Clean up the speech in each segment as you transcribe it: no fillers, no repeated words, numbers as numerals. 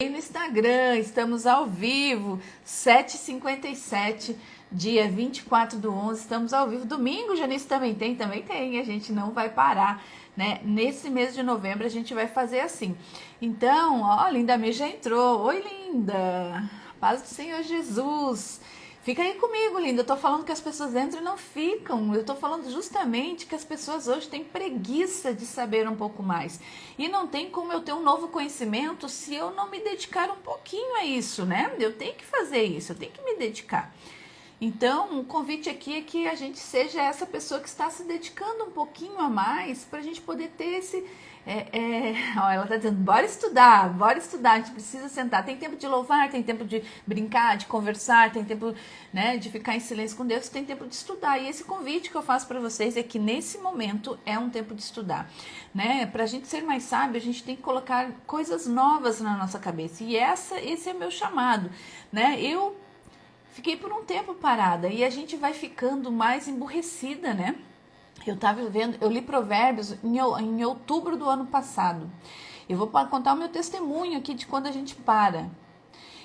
No Instagram, estamos ao vivo, 7h57, dia 24/11, estamos ao vivo. Domingo, Janice, também tem, a gente não vai parar, né? Nesse mês de novembro a gente vai fazer assim. Então, ó, Linda Me já entrou. Oi, linda! Paz do Senhor Jesus! Fica aí comigo, linda. Eu tô falando que as pessoas entram e não ficam. Eu tô falando justamente que as pessoas hoje têm preguiça de saber um pouco mais. E não tem como eu ter um novo conhecimento se eu não me dedicar um pouquinho a isso, né? Eu tenho que fazer isso, eu tenho que me dedicar. Então, o convite aqui é que a gente seja essa pessoa que está se dedicando um pouquinho a mais para a gente poder ter esse... Ó, ela está dizendo, bora estudar, a gente precisa sentar. Tem tempo de louvar, tem tempo de brincar, de conversar, tem tempo, né, de ficar em silêncio com Deus, tem tempo de estudar. E esse convite que eu faço para vocês é que nesse momento é um tempo de estudar, né? Para a gente ser mais sábio, a gente tem que colocar coisas novas na nossa cabeça. E esse é o meu chamado, né? Eu fiquei por um tempo parada e a gente vai ficando mais emburrecida, né? Eu li Provérbios em outubro do ano passado. Eu vou contar o meu testemunho aqui de quando a gente para.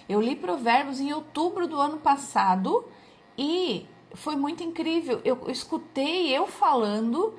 Eu li Provérbios em outubro do ano passado e foi muito incrível. Eu escutei eu falando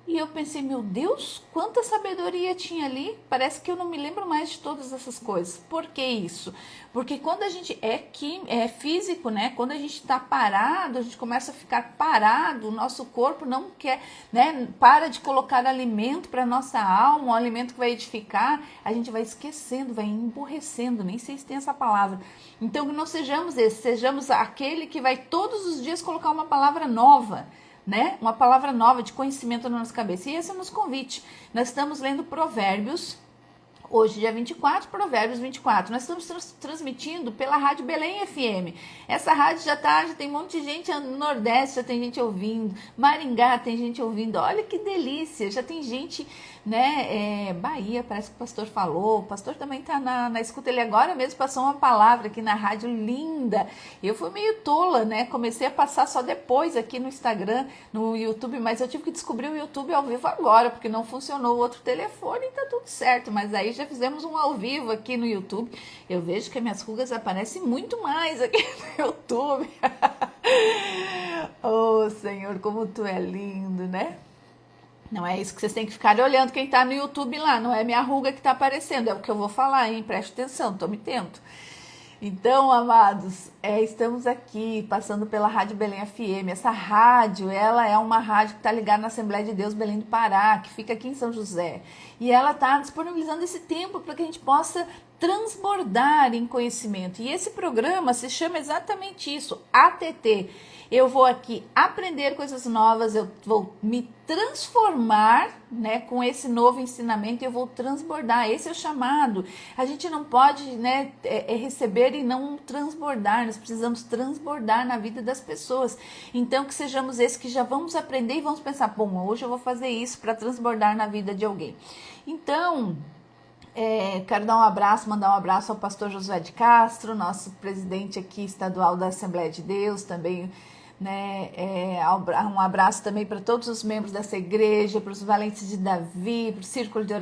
e eu pensei, meu Deus, quanta sabedoria tinha ali. Parece que eu não me lembro mais de todas essas coisas. Por que isso? Porque quando a gente é físico, né? Quando a gente está parado, a gente começa a ficar parado, o nosso corpo não quer, né? Para de colocar alimento para nossa alma, um alimento que vai edificar, a gente vai esquecendo, vai emburrecendo, nem sei se tem essa palavra. Então, que não sejamos esse, sejamos aquele que vai todos os dias colocar uma palavra nova, né? Uma palavra nova de conhecimento na nossa cabeça. E esse é o nosso convite. Nós estamos lendo Provérbios, hoje dia 24, Provérbios 24. Nós estamos transmitindo pela Rádio Belém FM. Essa rádio já tem um monte de gente no Nordeste, já tem gente ouvindo. Maringá tem gente ouvindo. Olha que delícia, já tem gente, né? Bahia, parece que o pastor falou. O pastor também está na escuta. Ele agora mesmo passou uma palavra aqui na rádio linda. Eu fui meio tola, né? Comecei a passar só depois aqui no Instagram, no YouTube, mas eu tive que descobrir o YouTube ao vivo agora, porque não funcionou o outro telefone e tá tudo certo. Mas aí já fizemos um ao vivo aqui no YouTube. Eu vejo que minhas rugas aparecem muito mais aqui no YouTube. Oh, Senhor, como tu é lindo, né? Não é isso que vocês têm que ficar olhando quem tá no YouTube lá. Não é minha ruga que tá aparecendo. É o que eu vou falar, hein? Preste atenção, tome tempo. Então, amados, estamos aqui passando pela Rádio Belém FM. Essa rádio, ela é uma rádio que está ligada na Assembleia de Deus Belém do Pará, que fica aqui em São José. E ela está disponibilizando esse tempo para que a gente possa transbordar em conhecimento. E esse programa se chama exatamente isso, ATT. Eu vou aqui aprender coisas novas, eu vou me transformar, né, com esse novo ensinamento, eu vou transbordar. Esse é o chamado. A gente não pode, né, receber e não transbordar. Nós precisamos transbordar na vida das pessoas. Então, que sejamos esses que já vamos aprender e vamos pensar, bom, hoje eu vou fazer isso para transbordar na vida de alguém. Então, quero dar um abraço, mandar um abraço ao pastor Josué de Castro, nosso presidente aqui estadual da Assembleia de Deus, também, né, um abraço também para todos os membros dessa igreja, para os valentes de Davi, para o círculo de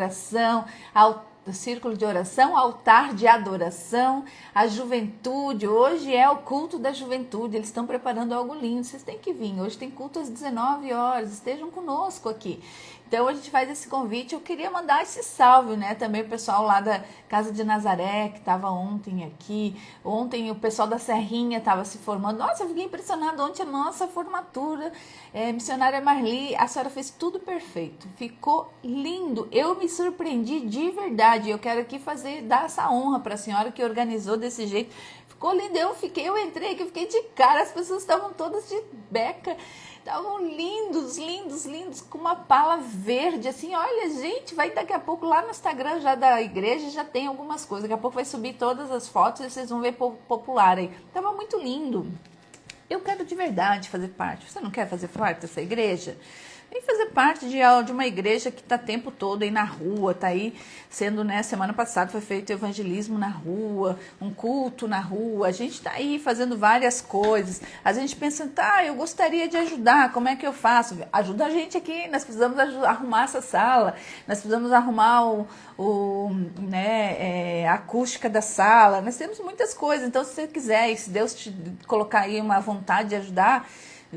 oração, altar de adoração, a juventude. Hoje é o culto da juventude, eles estão preparando algo lindo, vocês têm que vir. Hoje tem culto às 19 horas, estejam conosco aqui. Então a gente faz esse convite. Eu queria mandar esse salve, né? Também o pessoal lá da Casa de Nazaré, que estava ontem aqui. Ontem o pessoal da Serrinha estava se formando. Nossa, eu fiquei impressionada ontem a nossa formatura. Missionária Marli, a senhora fez tudo perfeito. Ficou lindo. Eu me surpreendi de verdade. Eu quero aqui dar essa honra para a senhora que organizou desse jeito. Ficou lindo. Eu entrei aqui, eu fiquei de cara. As pessoas estavam todas de beca. Estavam lindos, lindos, lindos, com uma pala verde, assim, olha, gente, vai daqui a pouco lá no Instagram já da igreja, já tem algumas coisas, daqui a pouco vai subir todas as fotos e vocês vão ver popular aí. Tava muito lindo. Eu quero de verdade fazer parte. Você não quer fazer parte dessa igreja? Vem fazer parte de uma igreja que está o tempo todo aí na rua, está aí sendo, né, semana passada foi feito evangelismo na rua, um culto na rua, a gente está aí fazendo várias coisas, a gente pensa, tá, eu gostaria de ajudar, como é que eu faço? Ajuda a gente aqui, nós precisamos arrumar essa sala, nós precisamos arrumar a acústica da sala, nós temos muitas coisas, então se você quiser, e se Deus te colocar aí uma vontade de ajudar,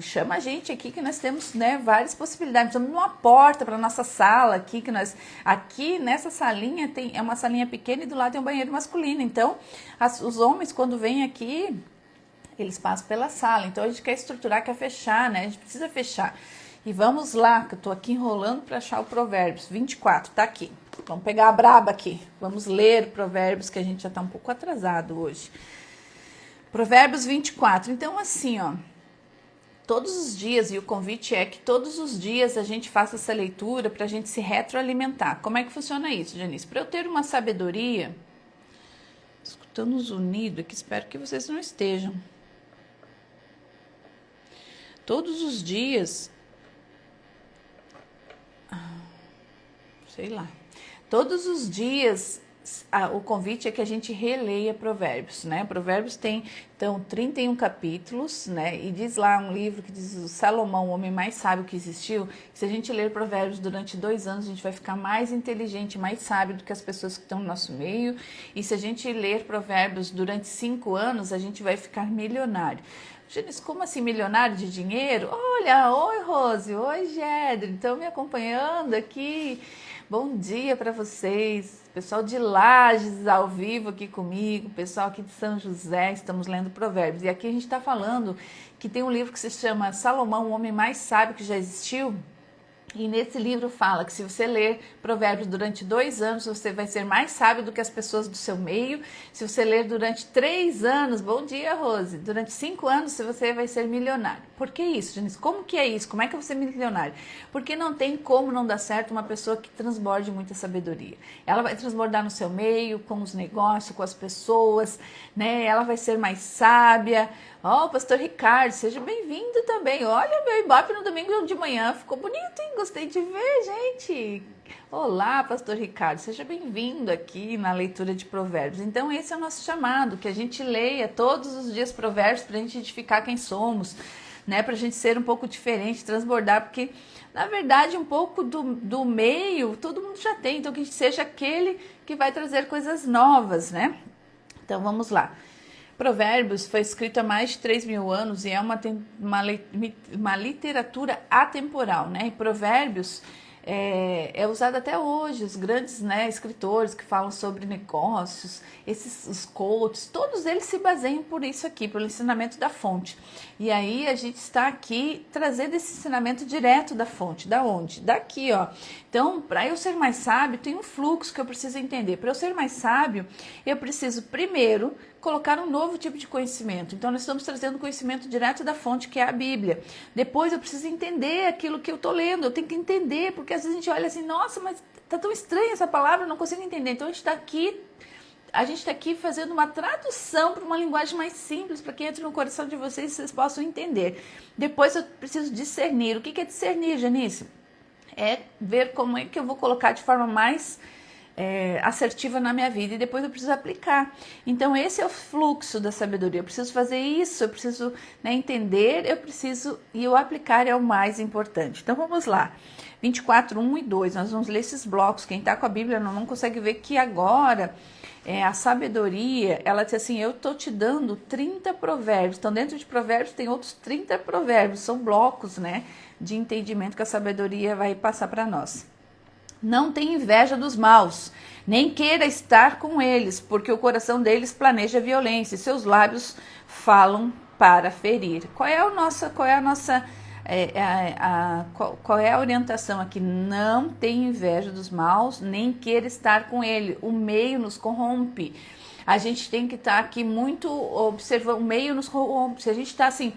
chama a gente aqui que nós temos, né, várias possibilidades. Temos uma porta para nossa sala aqui, que nós aqui nessa salinha é uma salinha pequena e do lado tem um banheiro masculino. Então, os homens quando vêm aqui, eles passam pela sala. Então a gente quer estruturar, quer fechar, né? A gente precisa fechar. E vamos lá, que eu tô aqui enrolando para achar o Provérbios 24, tá aqui. Vamos pegar a braba aqui. Vamos ler Provérbios, que a gente já tá um pouco atrasado hoje. Provérbios 24. Então assim, ó, todos os dias, e o convite é que todos os dias a gente faça essa leitura para a gente se retroalimentar. Como é que funciona isso, Janice? Para eu ter uma sabedoria, escutando os unidos aqui, espero que vocês não estejam. Todos os dias, sei lá, todos os dias o convite é que a gente releia Provérbios, né? Provérbios tem, então, 31 capítulos, né? E diz lá um livro que diz o Salomão, o homem mais sábio que existiu. Se a gente ler Provérbios durante 2 anos, a gente vai ficar mais inteligente, mais sábio do que as pessoas que estão no nosso meio. E se a gente ler Provérbios durante 5 anos, a gente vai ficar milionário. Gênesis, como assim milionário de dinheiro? Olha, oi Rose, oi Gedre, estão me acompanhando aqui. Bom dia para vocês, pessoal de Lages ao vivo aqui comigo, pessoal aqui de São José, estamos lendo Provérbios. E aqui a gente está falando que tem um livro que se chama Salomão, o homem mais sábio que já existiu. E nesse livro fala que se você ler Provérbios durante 2 anos, você vai ser mais sábio do que as pessoas do seu meio. Se você ler durante 3 anos, bom dia, Rose, durante 5 anos, você vai ser milionário. Por que isso, Janice? Como que é isso? Como é que eu vou ser milionário? Porque não tem como não dar certo uma pessoa que transborde muita sabedoria. Ela vai transbordar no seu meio, com os negócios, com as pessoas, né? Ela vai ser mais sábia. Ó, pastor Ricardo, seja bem-vindo também. Olha, meu Ibope no domingo de manhã ficou bonito, hein? Gostei de ver, gente. Olá, pastor Ricardo, seja bem-vindo aqui na leitura de Provérbios. Então, esse é o nosso chamado, que a gente leia todos os dias Provérbios para a gente identificar quem somos, né? Para a gente ser um pouco diferente, transbordar, porque, na verdade, um pouco do meio, todo mundo já tem. Então, que a gente seja aquele que vai trazer coisas novas, né? Então, vamos lá. Provérbios foi escrito há mais de 3.000 anos e é uma literatura atemporal, né? E Provérbios é usado até hoje, os grandes, né, escritores que falam sobre negócios, os coaches, todos eles se baseiam por isso aqui, pelo ensinamento da fonte. E aí a gente está aqui trazendo esse ensinamento direto da fonte. Da onde? Daqui, ó. Então, para eu ser mais sábio, tem um fluxo que eu preciso entender. Para eu ser mais sábio, eu preciso primeiro colocar um novo tipo de conhecimento. Então, nós estamos trazendo conhecimento direto da fonte, que é a Bíblia. Depois, eu preciso entender aquilo que eu estou lendo. Eu tenho que entender, porque às vezes a gente olha assim, nossa, mas tá tão estranha essa palavra, eu não consigo entender. Então, a gente está aqui fazendo uma tradução para uma linguagem mais simples, para que entre no coração de vocês e vocês possam entender. Depois, eu preciso discernir. O que é discernir, Janice? É ver como é que eu vou colocar de forma mais assertiva na minha vida, e depois eu preciso aplicar. Então esse é o fluxo da sabedoria. Eu preciso fazer isso, eu preciso, né, entender, e o aplicar é o mais importante. Então vamos lá, 24, 1 e 2, nós vamos ler esses blocos. Quem está com a Bíblia não consegue ver que agora a sabedoria, ela diz assim, eu estou te dando 30 provérbios. Então dentro de provérbios tem outros 30 provérbios, são blocos, né, de entendimento que a sabedoria vai passar para nós. Não tenha inveja dos maus, nem queira estar com eles, porque o coração deles planeja violência e seus lábios falam para ferir. Qual é a orientação aqui? Não tenha inveja dos maus, nem queira estar com ele. O meio nos corrompe. A gente tem que estar aqui muito observando, o meio nos corrompe. Se a gente está assim,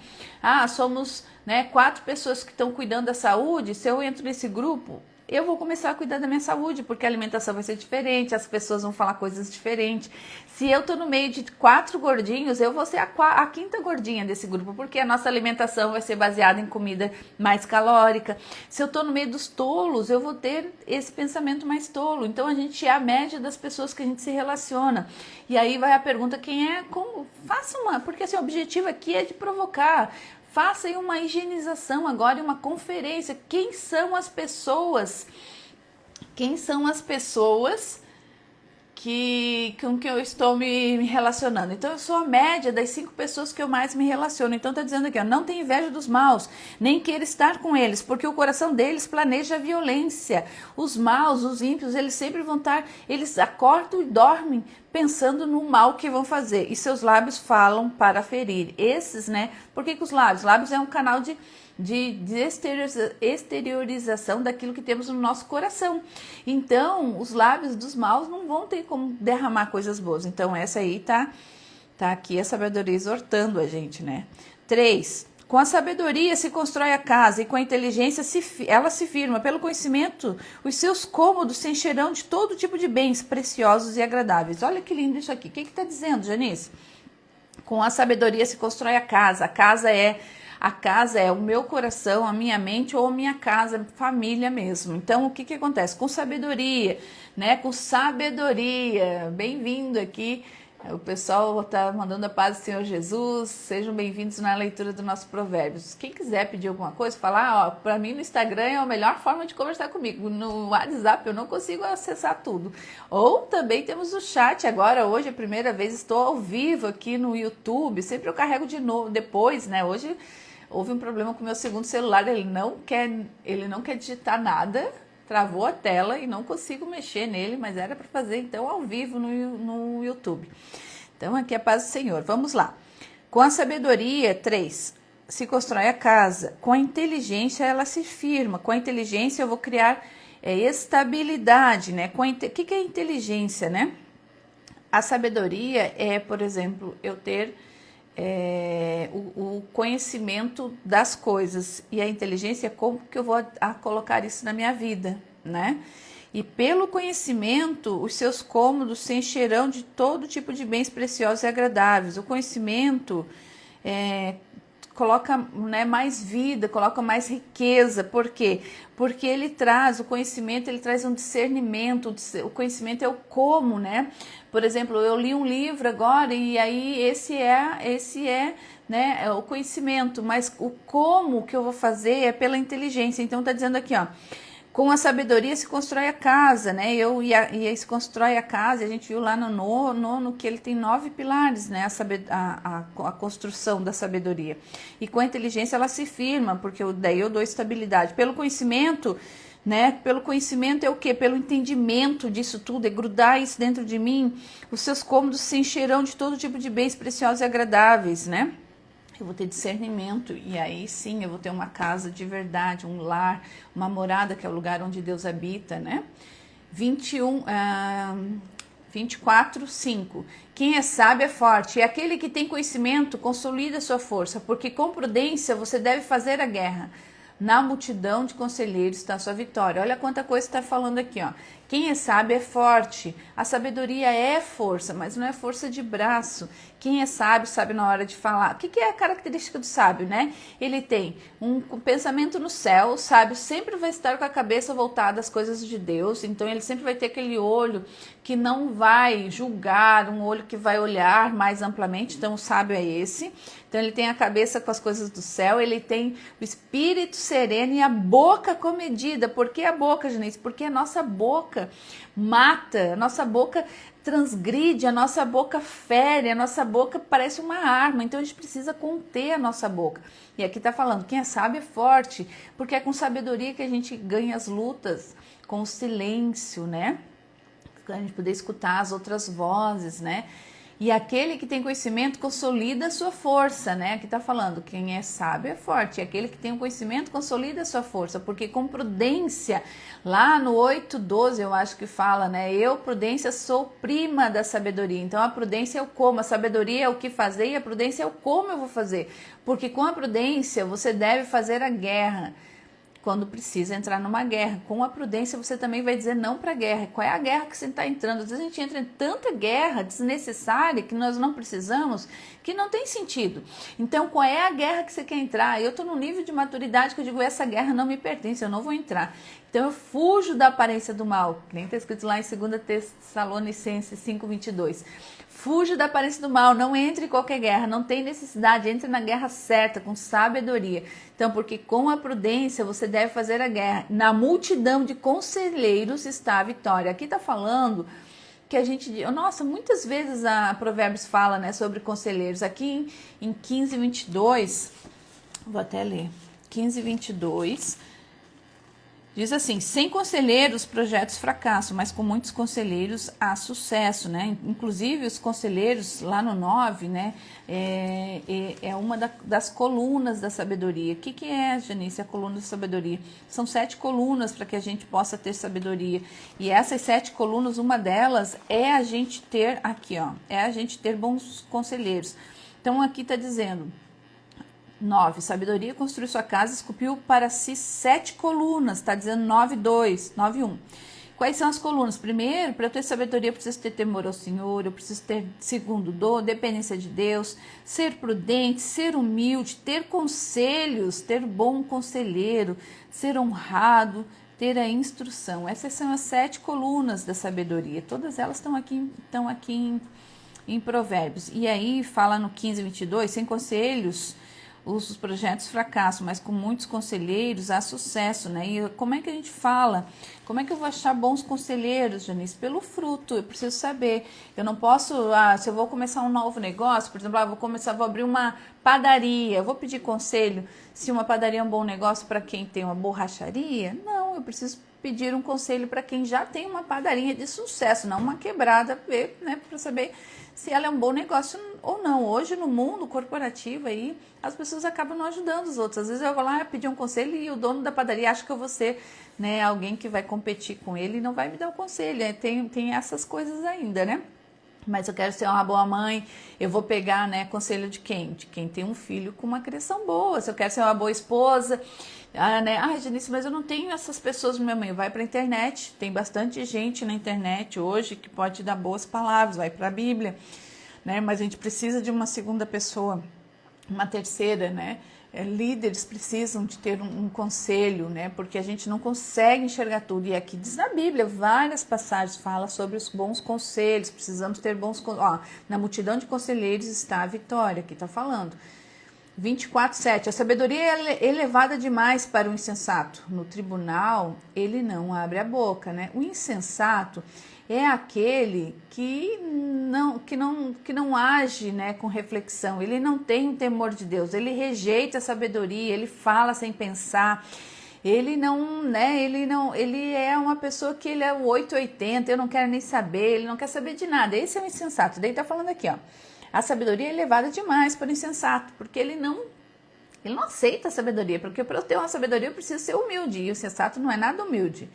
somos, né, 4 pessoas que estão cuidando da saúde, se eu entro nesse grupo, eu vou começar a cuidar da minha saúde, porque a alimentação vai ser diferente, as pessoas vão falar coisas diferentes. Se eu tô no meio de 4 gordinhos, eu vou ser a quinta gordinha desse grupo, porque a nossa alimentação vai ser baseada em comida mais calórica. Se eu tô no meio dos tolos, eu vou ter esse pensamento mais tolo. Então a gente é a média das pessoas que a gente se relaciona. E aí vai a pergunta, quem é, como? Faça uma, porque assim, o objetivo aqui é de provocar. Faça aí uma higienização agora, uma conferência. Quem são as pessoas? Quem são as pessoas com que eu estou me relacionando? Então, eu sou a média das 5 pessoas que eu mais me relaciono. Então, está dizendo aqui, ó, não tem inveja dos maus, nem queira estar com eles, porque o coração deles planeja a violência. Os maus, os ímpios, eles sempre vão estar, eles acordam e dormem pensando no mal que vão fazer. E seus lábios falam para ferir. Esses, né? Por que os lábios? Lábios é um canal de exteriorização daquilo que temos no nosso coração. Então, os lábios dos maus não vão ter como derramar coisas boas. Então, essa aí tá aqui a sabedoria exortando a gente, né? 3. Com a sabedoria se constrói a casa e com a inteligência ela se firma. Pelo conhecimento, os seus cômodos se encherão de todo tipo de bens preciosos e agradáveis. Olha que lindo isso aqui. O que está dizendo, Janice? Com a sabedoria se constrói a casa. A casa é o meu coração, a minha mente ou a minha casa, família mesmo. Então, o que acontece? Com sabedoria, né? Com sabedoria. Bem-vindo aqui. O pessoal está mandando a paz do Senhor Jesus. Sejam bem-vindos na leitura do nosso Provérbios. Quem quiser pedir alguma coisa, falar, ó, para mim no Instagram é a melhor forma de conversar comigo. No WhatsApp eu não consigo acessar tudo. Ou também temos o chat agora. Hoje é a primeira vez, estou ao vivo aqui no YouTube. Sempre eu carrego de novo depois, né? Hoje houve um problema com o meu segundo celular. Ele não quer digitar nada. Travou a tela e não consigo mexer nele, mas era para fazer então ao vivo no YouTube. Então aqui é a paz do Senhor. Vamos lá. Com a sabedoria, 3, se constrói a casa. Com a inteligência ela se firma. Com a inteligência eu vou criar estabilidade, né? O que é inteligência, né? A sabedoria é, por exemplo, eu ter o conhecimento das coisas, e a inteligência é como que eu vou colocar isso na minha vida, né? E pelo conhecimento, os seus cômodos se encherão de todo tipo de bens preciosos e agradáveis. O conhecimento coloca, né, mais vida, coloca mais riqueza. Por quê? Porque o conhecimento, ele traz um discernimento. O conhecimento é o como, né? Por exemplo, eu li um livro agora e aí esse é, né, é o conhecimento, mas o como que eu vou fazer é pela inteligência. Então tá dizendo aqui, ó, com a sabedoria se constrói a casa, né? E aí se constrói a casa, a gente viu lá no nono que ele tem 9 pilares, né? A construção da sabedoria. E com a inteligência ela se firma, porque daí eu dou estabilidade. Pelo conhecimento, né? Pelo conhecimento é o quê? Pelo entendimento disso tudo, é grudar isso dentro de mim. Os seus cômodos se encherão de todo tipo de bens preciosos e agradáveis, né? Eu vou ter discernimento e aí sim eu vou ter uma casa de verdade, um lar, uma morada que é o lugar onde Deus habita, né? 24, 5. Quem é sábio é forte, e aquele que tem conhecimento consolida sua força, porque com prudência você deve fazer a guerra. Na multidão de conselheiros está a sua vitória. Olha quanta coisa está falando aqui, ó. Quem é sábio é forte. A sabedoria é força, mas não é força de braço. Quem é sábio sabe na hora de falar. O que é a característica do sábio, né? Ele tem um pensamento no céu. O sábio sempre vai estar com a cabeça voltada às coisas de Deus. Então ele sempre vai ter aquele olho que não vai julgar, um olho que vai olhar mais amplamente. Então o sábio é esse. Então ele tem a cabeça com as coisas do céu. Ele tem o espírito sereno e a boca comedida. Por que a boca, Janice? Porque a nossa boca mata, a nossa boca transgride, a nossa boca fere, a nossa boca parece uma arma, então a gente precisa conter a nossa boca. E aqui tá falando, quem é sábio é forte, porque é com sabedoria que a gente ganha as lutas, com o silêncio, né? A gente poder escutar as outras vozes, né? E aquele que tem conhecimento consolida a sua força, né? Aqui tá falando, quem é sábio é forte. E aquele que tem o conhecimento consolida a sua força. Porque com prudência, lá no 8:12 eu acho que fala, né? Eu, prudência, sou prima da sabedoria. Então a prudência é o como, a sabedoria é o que fazer e a prudência é o como eu vou fazer. Porque com a prudência você deve fazer a guerra. quando precisa entrar numa guerra. Com a prudência você também vai dizer não para a guerra. Qual é a guerra que você está entrando? Às vezes a gente entra em tanta guerra desnecessária que nós não precisamos, que não tem sentido. Então, qual é a guerra que você quer entrar? Eu estou num nível de maturidade que eu digo, essa guerra não me pertence, eu não vou entrar. Então eu fujo da aparência do mal, que nem está escrito lá em 2 Tessalonicenses 5:22. Fuja da aparência do mal, não entre em qualquer guerra, não tem necessidade, entre na guerra certa, com sabedoria. Então, porque com a prudência você deve fazer a guerra. Na multidão de conselheiros está a vitória. Aqui está falando que a gente... Nossa, muitas vezes a Provérbios fala, né, sobre conselheiros. Aqui em 15:22, vou até ler, 15:22... diz assim, sem conselheiros projetos fracassam, mas com muitos conselheiros há sucesso, né? Inclusive os conselheiros lá no 9, né? É uma das colunas da sabedoria. O que é, Janice, a coluna da sabedoria? São 7 colunas para que a gente possa ter sabedoria. E essas 7 colunas, uma delas é a gente ter, aqui ó, é a gente ter bons conselheiros. Então aqui está dizendo... 9. Sabedoria construiu sua casa, esculpiu para si 7 colunas. Está dizendo 9:2, 9:1. Quais são as colunas? Primeiro, para eu ter sabedoria, eu preciso ter temor ao Senhor, eu preciso ter, segundo, dependência de Deus, ser prudente, ser humilde, ter conselhos, ter bom conselheiro, ser honrado, ter a instrução. Essas são as 7 colunas da sabedoria. Todas elas estão aqui em Provérbios. E aí fala no 15:22, sem conselhos os projetos fracassam, mas com muitos conselheiros há sucesso, né? E como é que a gente fala? Como é que eu vou achar bons conselheiros, Janice? Pelo fruto, eu preciso saber. Eu não posso, se eu vou começar um novo negócio, por exemplo, vou abrir uma padaria, eu vou pedir conselho se uma padaria é um bom negócio para quem tem uma borracharia? Não, eu preciso pedir um conselho para quem já tem uma padaria de sucesso, não uma quebrada, né, para saber se ela é um bom negócio ou não. Hoje, no mundo corporativo, aí, as pessoas acabam não ajudando os outros. Às vezes eu vou lá pedir um conselho e o dono da padaria acha que eu vou ser, né, alguém que vai competir com ele e não vai me dar o conselho. Tem essas coisas ainda, né? Mas eu quero ser uma boa mãe, eu vou pegar, né, conselho de quem? De quem tem um filho com uma criação boa. Se eu quero ser uma boa esposa, né? Janice, mas eu não tenho essas pessoas no meu meio. Vai para a internet, tem bastante gente na internet hoje que pode dar boas palavras, vai para a Bíblia, né? Mas a gente precisa de uma segunda pessoa, uma terceira, né? Líderes precisam de ter um conselho, né? Porque a gente não consegue enxergar tudo. E aqui diz na Bíblia, várias passagens falam sobre os bons conselhos. Precisamos ter bons conselhos. Na multidão de conselheiros está a vitória, aqui está falando. 24:7. A sabedoria é elevada demais para o insensato. No tribunal, ele não abre a boca, né? O insensato é aquele que não age, né, com reflexão. Ele não tem o temor de Deus. Ele rejeita a sabedoria. Ele fala sem pensar. Ele não, né? Ele é uma pessoa que ele é o 880. Eu não quero nem saber. Ele não quer saber de nada. Esse é o insensato. Daí tá falando aqui, ó. A sabedoria é elevada demais para o insensato, porque ele não aceita a sabedoria, porque para eu ter uma sabedoria eu preciso ser humilde, e o insensato não é nada humilde.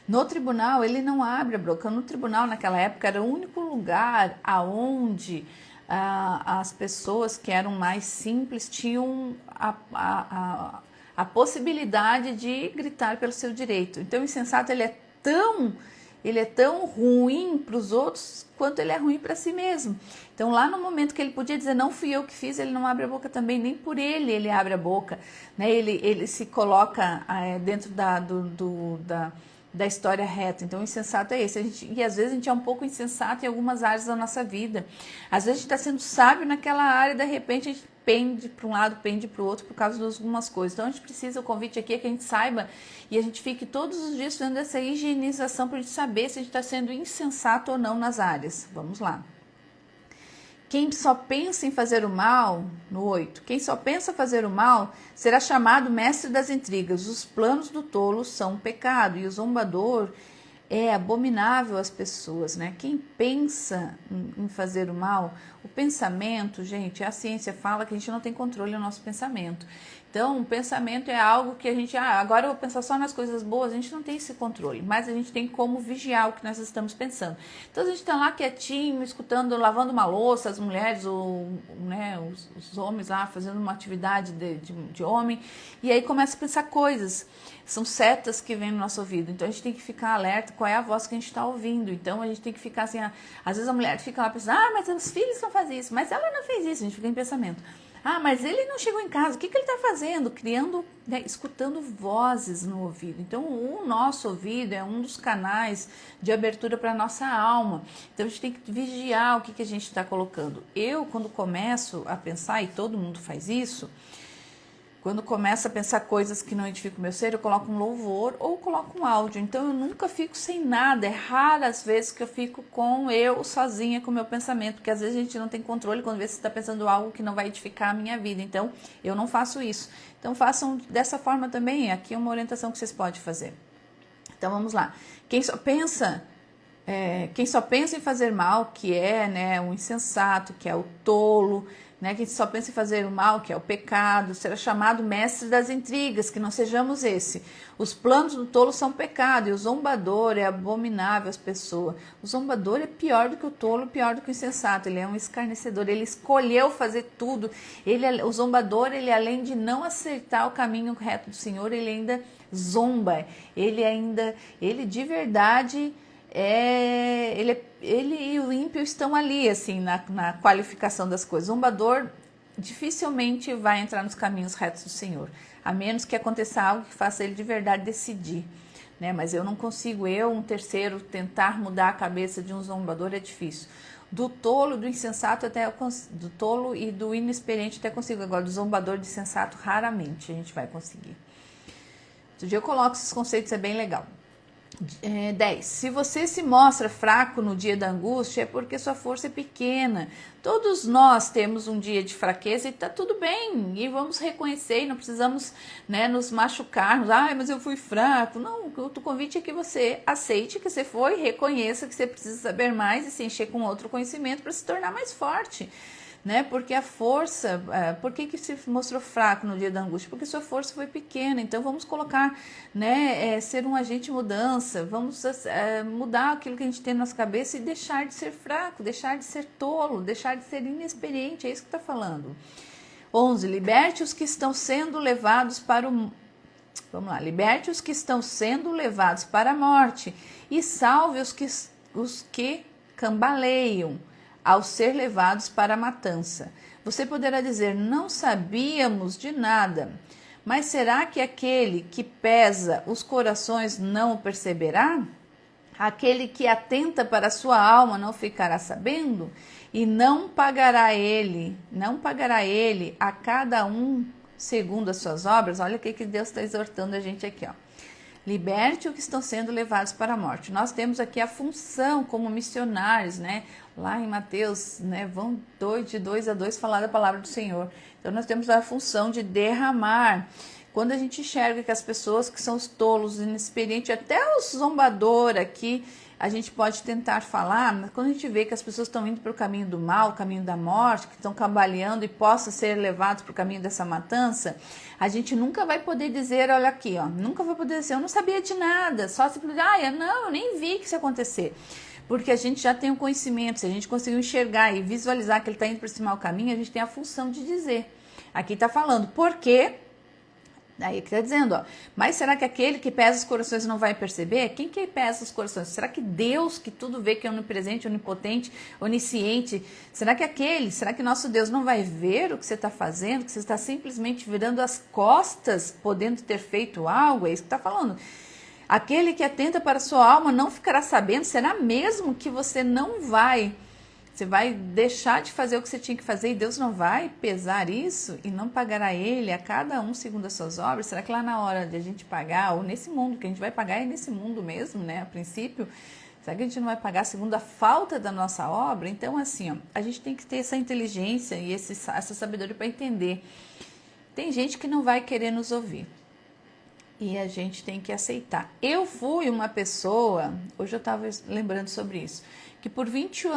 No tribunal, ele não abre a boca. No tribunal, naquela época, era o único lugar aonde as pessoas que eram mais simples tinham a possibilidade de gritar pelo seu direito. Então, o insensato ele é tão ruim para os outros quanto ele é ruim para si mesmo. Então, lá no momento que ele podia dizer, não fui eu que fiz, ele não abre a boca também, nem por ele abre a boca, né? Ele se coloca dentro da história reta. Então, o insensato é esse. E às vezes a gente é um pouco insensato em algumas áreas da nossa vida. Às vezes a gente está sendo sábio naquela área e de repente a gente pende para um lado, pende para o outro por causa de algumas coisas. Então, a gente precisa, o convite aqui é que a gente saiba e a gente fique todos os dias fazendo essa higienização para a gente saber se a gente está sendo insensato ou não nas áreas. Vamos lá. Quem só pensa em fazer o mal, no 8, quem só pensa fazer o mal será chamado mestre das intrigas. Os planos do tolo são um pecado e o zombador é abominável às pessoas, né? Quem pensa em fazer o mal, o pensamento, gente, a ciência fala que a gente não tem controle do nosso pensamento. Então, o pensamento é algo que a gente, agora eu vou pensar só nas coisas boas, a gente não tem esse controle, mas a gente tem como vigiar o que nós estamos pensando. Então, a gente está lá quietinho, escutando, lavando uma louça, as mulheres, né, os homens lá fazendo uma atividade de homem, e aí começa a pensar coisas. São setas que vêm no nosso ouvido, então a gente tem que ficar alerta qual é a voz que a gente está ouvindo. Então a gente tem que ficar assim, às vezes a mulher fica lá pensando, mas os filhos não fazem isso, mas ela não fez isso, a gente fica em pensamento. Mas ele não chegou em casa, o que ele está fazendo? Criando, né, escutando vozes no ouvido. Então o nosso ouvido é um dos canais de abertura para a nossa alma. Então a gente tem que vigiar o que a gente está colocando. Eu, quando começo a pensar, e todo mundo faz isso, quando começa a pensar coisas que não edificam o meu ser, eu coloco um louvor ou coloco um áudio. Então eu nunca fico sem nada. É raras vezes que eu fico eu sozinha com o meu pensamento, porque às vezes a gente não tem controle quando você está pensando algo que não vai edificar a minha vida. Então eu não faço isso. Então façam dessa forma também. Aqui é uma orientação que vocês podem fazer. Então vamos lá. Quem só pensa em fazer mal, que é, né, o insensato, que é o tolo, né, quem só pensa em fazer o mal, que é o pecado, será chamado mestre das intrigas, que não sejamos esse. Os planos do tolo são pecado, e o zombador é abominável às pessoas. O zombador é pior do que o tolo, pior do que o insensato, ele é um escarnecedor, ele escolheu fazer tudo. O zombador, ele além de não acertar o caminho reto do Senhor, ele ainda zomba, ele de verdade... Ele e o ímpio estão ali, assim, na qualificação das coisas. O zombador dificilmente vai entrar nos caminhos retos do Senhor, a menos que aconteça algo que faça ele de verdade decidir, né? Mas eu não consigo, um terceiro, tentar mudar a cabeça de um zombador é difícil. Do tolo, do insensato, do tolo e do inexperiente até consigo. Agora, do zombador, de sensato, raramente a gente vai conseguir. Outro dia eu coloco esses conceitos, é bem legal. 10. Se você se mostra fraco no dia da angústia, é porque sua força é pequena. Todos nós temos um dia de fraqueza e está tudo bem. E vamos reconhecer, e não precisamos, né, nos machucarmos. Mas eu fui fraco. Não, o convite é que você aceite que você foi, reconheça que você precisa saber mais e se encher com outro conhecimento para se tornar mais forte. Né? Porque a força, por que se mostrou fraco no dia da angústia? Porque sua força foi pequena. Então vamos colocar, né, ser um agente de mudança, vamos mudar aquilo que a gente tem na nossa cabeça e deixar de ser fraco, deixar de ser tolo, deixar de ser inexperiente, é isso que está falando. 11. Liberte os que estão sendo levados para o... Vamos lá, liberte os que estão sendo levados para a morte e salve os que cambaleiam ao ser levados para a matança. Você poderá dizer, não sabíamos de nada, mas será que aquele que pesa os corações não o perceberá? Aquele que atenta para a sua alma não ficará sabendo? E não pagará ele a cada um segundo as suas obras? Olha o que Deus está exortando a gente aqui, ó. Liberte o que estão sendo levados para a morte. Nós temos aqui a função como missionários, né? Lá em Mateus, né? Vão de 2 a 2 falar da palavra do Senhor. Então nós temos a função de derramar. Quando a gente enxerga que as pessoas que são os tolos, inexperientes, até os zombadores aqui, a gente pode tentar falar, mas quando a gente vê que as pessoas estão indo para o caminho do mal, o caminho da morte, que estão cambaleando e possam ser levados para o caminho dessa matança, a gente nunca vai poder dizer, olha aqui, ó, nunca vai poder dizer, eu não sabia de nada, só simplesmente, eu nem vi que isso ia acontecer. Porque a gente já tem o conhecimento, se a gente conseguiu enxergar e visualizar que ele está indo para esse mau caminho, a gente tem a função de dizer. Aqui está falando, por quê? Aí que está dizendo, ó, mas será que aquele que pesa os corações não vai perceber? Quem que pesa os corações? Será que Deus, que tudo vê, que é onipresente, onipotente, onisciente, será que nosso Deus não vai ver o que você está fazendo, que você está simplesmente virando as costas, podendo ter feito algo? É isso que está falando. Aquele que atenta para a sua alma não ficará sabendo, será mesmo que você não vai... Você vai deixar de fazer o que você tinha que fazer e Deus não vai pesar isso e não pagará ele a cada um segundo as suas obras? Será que lá na hora de a gente pagar, ou nesse mundo, que a gente vai pagar é nesse mundo mesmo, né? A princípio, será que a gente não vai pagar segundo a falta da nossa obra? Então, assim, ó, a gente tem que ter essa inteligência e essa sabedoria para entender. Tem gente que não vai querer nos ouvir. E a gente tem que aceitar. Eu fui uma pessoa, hoje eu estava lembrando sobre isso, que por 20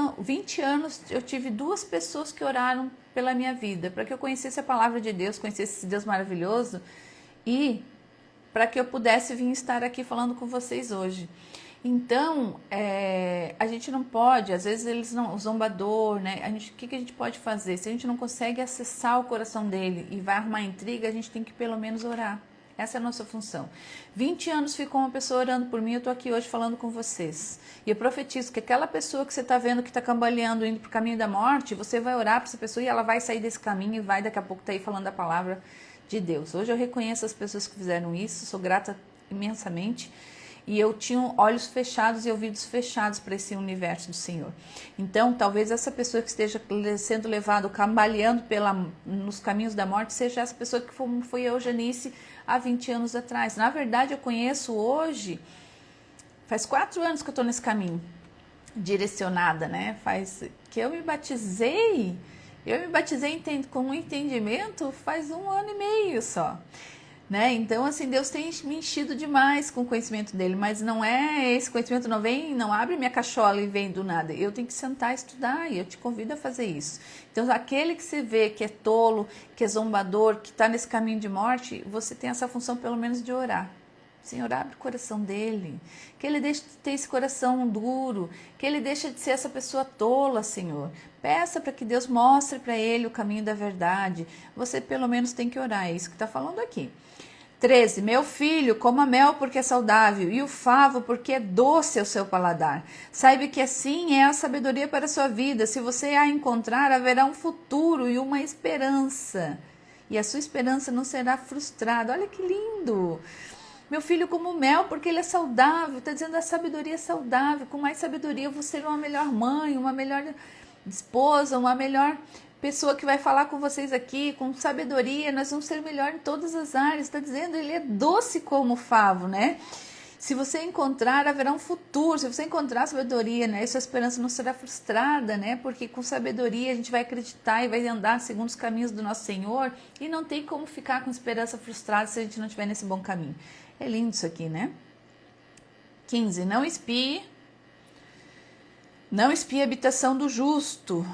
anos eu tive 2 pessoas que oraram pela minha vida, para que eu conhecesse a palavra de Deus, conhecesse esse Deus maravilhoso e para que eu pudesse vir estar aqui falando com vocês hoje. Então, a gente não pode, às vezes eles não, o zombador, né? O que a gente pode fazer? Se a gente não consegue acessar o coração dele e vai arrumar intriga, a gente tem que pelo menos orar. Essa é a nossa função. 20 anos ficou uma pessoa orando por mim, eu estou aqui hoje falando com vocês. E eu profetizo que aquela pessoa que você está vendo que está cambaleando, indo para o caminho da morte, você vai orar para essa pessoa e ela vai sair desse caminho e vai daqui a pouco estar aí falando a palavra de Deus. Hoje eu reconheço as pessoas que fizeram isso, sou grata imensamente. E eu tinha olhos fechados e ouvidos fechados para esse universo do Senhor. Então, talvez essa pessoa que esteja sendo levada, cambaleando nos caminhos da morte, seja essa pessoa que foi eu, Janice, há 20 anos atrás. Na verdade, eu conheço hoje, faz 4 anos que eu estou nesse caminho, direcionada, né? Faz que eu me batizei com um entendimento faz 1 ano e meio só. Né? Então, assim, Deus tem me enchido demais com o conhecimento dele, mas não é esse conhecimento, não abre minha cachola e vem do nada. Eu tenho que sentar e estudar e eu te convido a fazer isso. Então, aquele que você vê que é tolo, que é zombador, que está nesse caminho de morte, você tem essa função pelo menos de orar. Senhor, abre o coração dele, que ele deixe de ter esse coração duro, que ele deixe de ser essa pessoa tola, Senhor. Peça para que Deus mostre para ele o caminho da verdade. Você pelo menos tem que orar, é isso que está falando aqui. 13. Meu filho, coma mel porque é saudável e o favo porque é doce ao seu paladar. Saiba que assim é a sabedoria para a sua vida. Se você a encontrar, haverá um futuro e uma esperança. E a sua esperança não será frustrada. Olha que lindo! Meu filho, como mel, porque ele é saudável. Está dizendo a sabedoria é saudável. Com mais sabedoria, eu vou ser uma melhor mãe, uma melhor esposa, uma melhor pessoa que vai falar com vocês aqui. Com sabedoria, nós vamos ser melhor em todas as áreas. Está dizendo, ele é doce como o favo, né? Se você encontrar, haverá um futuro. Se você encontrar sabedoria, né? Sua esperança não será frustrada, né? Porque com sabedoria a gente vai acreditar e vai andar segundo os caminhos do nosso Senhor. E não tem como ficar com esperança frustrada se a gente não estiver nesse bom caminho. É lindo isso aqui, né? 15. Não espie a habitação do justo,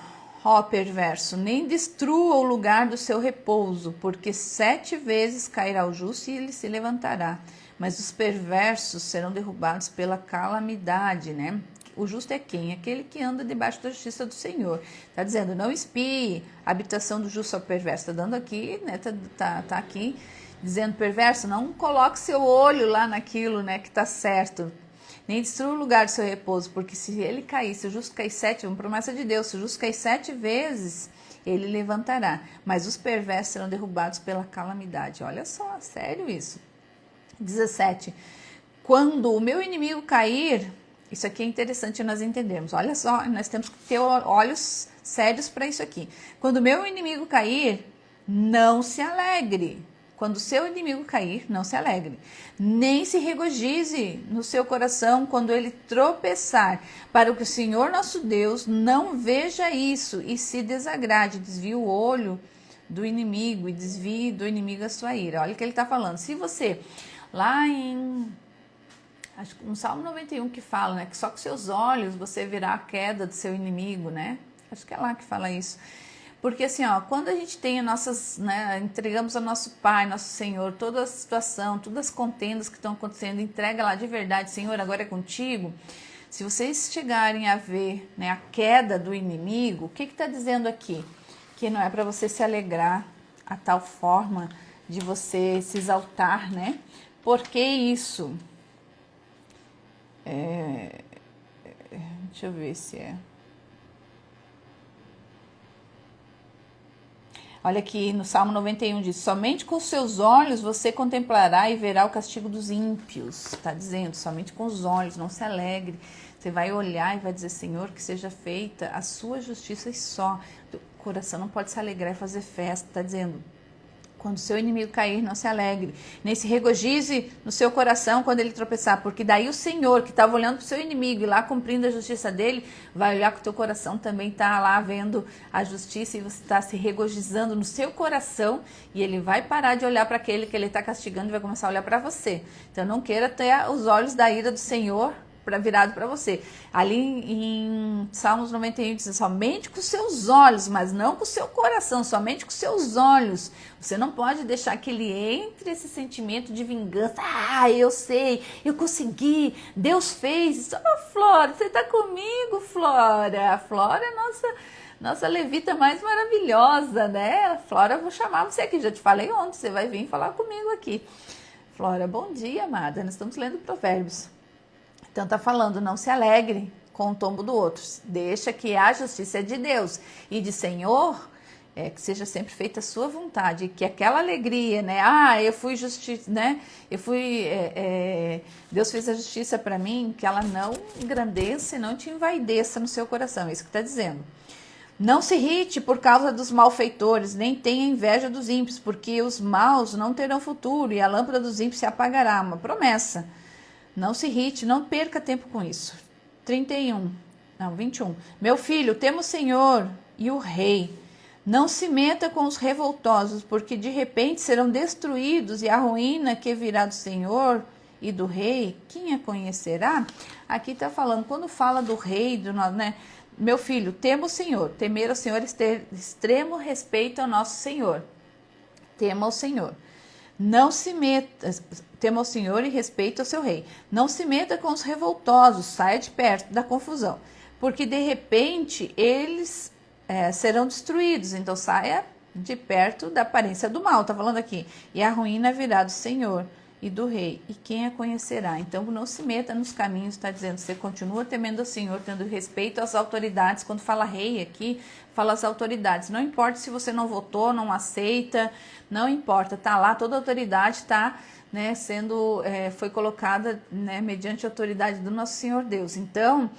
ó perverso, nem destrua o lugar do seu repouso, porque 7 vezes cairá o justo e ele se levantará. Mas os perversos serão derrubados pela calamidade, né? O justo é quem? Aquele que anda debaixo da justiça do Senhor. Está dizendo, não espie a habitação do justo ao perverso. Está dando aqui, né? Tá aqui dizendo, perverso, não coloque seu olho lá naquilo, né, que está certo. Nem destrua o lugar do seu repouso, porque se ele cair, se o justo cair 7, uma promessa de Deus, se o justo cair 7 vezes, ele levantará. Mas os perversos serão derrubados pela calamidade. Olha só, sério isso. 17. Quando o meu inimigo cair, isso aqui é interessante nós entendermos. Olha só, nós temos que ter olhos sérios para isso aqui. Quando o meu inimigo cair, não se alegre. Quando o seu inimigo cair, não se alegre, nem se regozije no seu coração quando ele tropeçar, para que o Senhor nosso Deus não veja isso e se desagrade, desvie o olho do inimigo e desvie do inimigo a sua ira. Olha o que ele está falando. Se você, lá acho que no Salmo 91 que fala, né, que só com seus olhos você verá a queda do seu inimigo, né? Acho que é lá que fala isso. Porque assim, ó, quando a gente tem entregamos ao nosso Pai, nosso Senhor, toda a situação, todas as contendas que estão acontecendo, entrega lá de verdade, Senhor, agora é contigo. Se vocês chegarem a ver, né, a queda do inimigo, o que está dizendo aqui? Que não é para você se alegrar a tal forma de você se exaltar, né? Por que isso? Deixa eu ver se é... Olha aqui no Salmo 91 diz, somente com seus olhos você contemplará e verá o castigo dos ímpios. Está dizendo, somente com os olhos, não se alegre. Você vai olhar e vai dizer, Senhor, que seja feita a sua justiça e só. O coração não pode se alegrar e fazer festa. Está dizendo, Quando seu inimigo cair, não se alegre. Nem se regozije no seu coração quando ele tropeçar, porque daí o Senhor, que estava olhando para o seu inimigo e lá cumprindo a justiça dele, vai olhar que o teu coração também está lá vendo a justiça e você está se regozijando no seu coração e ele vai parar de olhar para aquele que ele está castigando e vai começar a olhar para você. Então não queira ter os olhos da ira do Senhor virado para você. Ali em Salmos 91 diz, somente com seus olhos, mas não com seu coração, somente com seus olhos. Você não pode deixar que ele entre esse sentimento de vingança. Ah, eu sei, eu consegui, Deus fez. Oh, Flora, você está comigo, Flora. A Flora é nossa levita mais maravilhosa, né? Flora, eu vou chamar você aqui, já te falei ontem, você vai vir falar comigo aqui. Flora, bom dia, amada. Nós estamos lendo Provérbios. Então está falando, não se alegre com o tombo do outro. Deixa que a justiça é de Deus e de Senhor, que seja sempre feita a sua vontade. Que aquela alegria, né? Ah, eu fui justiça, né? Deus fez a justiça para mim, que ela não engrandeça e não te envaideça no seu coração. É isso que está dizendo. Não se irrite por causa dos malfeitores, nem tenha inveja dos ímpios, porque os maus não terão futuro e a lâmpada dos ímpios se apagará. Uma promessa. Não se irrite, não perca tempo com isso. 21. Meu filho, tema o Senhor e o rei. Não se meta com os revoltosos, porque de repente serão destruídos e a ruína que virá do Senhor e do rei, quem a conhecerá? Aqui está falando, quando fala do rei, né? Meu filho, tema o Senhor. Temer ao Senhor é ter extremo respeito ao nosso Senhor. Tema o Senhor. Não se meta, tema ao Senhor e respeito ao seu rei. Não se meta com os revoltosos, saia de perto da confusão, porque de repente eles serão destruídos. Então saia de perto da aparência do mal, está falando aqui. E a ruína virá do Senhor e do rei, e quem a conhecerá? Então não se meta nos caminhos, está dizendo, você continua temendo ao Senhor, tendo respeito às autoridades. Quando fala rei aqui, fala as autoridades, não importa se você não votou, não aceita, não importa, está lá, toda a autoridade está, né, foi colocada, né, mediante a autoridade do nosso Senhor Deus. Então